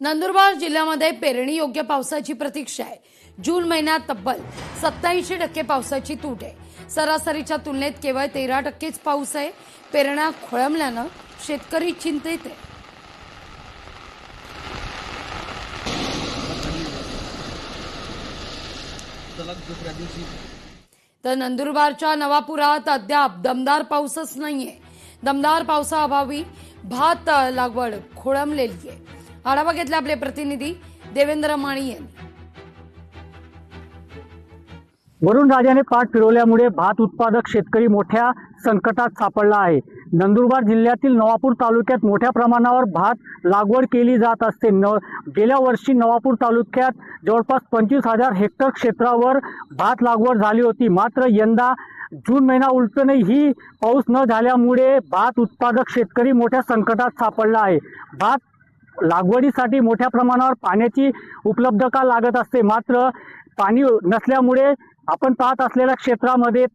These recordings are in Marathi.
नंदुरबार जिल्ह्यामध्ये पेरणी योग्य पावसाची प्रतीक्षा आहे। जून महिन्यात तब्बल 87% पावसाची तूट आहे। सरासरीच्या तुलनेत केवळ 13%च पाऊस आहे। पेरण्या खोळंबल्यानं शेतकरी चिंतेत आहे। तर नंदुरबारच्या नवापुरात अद्याप दमदार पाऊसच नाहीये। दमदार पावसाअभावी भात लागवड खोळंबलेली आहे। आढावा घेतला आपले प्रतिनिधी देवेंद्र माळी यांनी। वरुण राजाने पाठ फिरवल्यामुळे भात उत्पादक शेतकरी मोठ्या संकटात सापडला आहे। नंदुरबार जिल्ह्यातील नवापूर तालुक्यात मोठ्या प्रमाणावर भात लागवड केली जात असते। गेल्या वर्षी नवापूर तालुक्यात जवळपास 25,000 हेक्टर क्षेत्रावर भात लागवड झाली होती। मात्र यंदा जून महिना उलटूनही पाऊस न झाल्यामुळे भात उत्पादक शेतकरी मोठ्या संकटात सापडला आहे। भात लागवडीसाठी मोठ्या प्रमाणावर पाण्याची उपलब्धता लागत असते। मात्र पाणी नसल्यामुळे आपण पाहत असलेल्या क्षेत्रामध्ये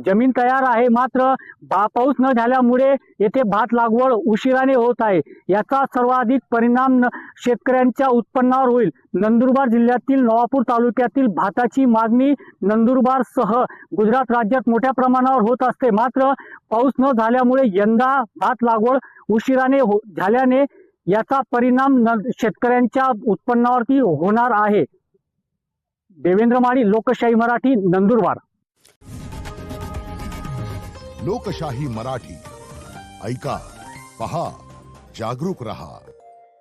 जमीन तयार आहे, मात्र पाऊस न झाल्यामुळे येथे भात लागवड उशिराने होत आहे। याचा सर्वाधिक परिणाम शेतकऱ्यांच्या उत्पन्नावर होईल। नंदुरबार जिल्ह्यातील नवापूर तालुक्यातील भाताची मागणी नंदुरबारसह गुजरात राज्यात मोठ्या प्रमाणावर होत असते। मात्र पाऊस न झाल्यामुळे यंदा भात लागवड उशिराने झाल्याने याचा परिणाम शेतकऱ्यांच्या उत्पन्नावरती होणार आहे। देवेंद्र माळी, लोकशाही मराठी, नंदुरबार। लोकशाही मराठी ऐका, पहा, जागरूक रहा।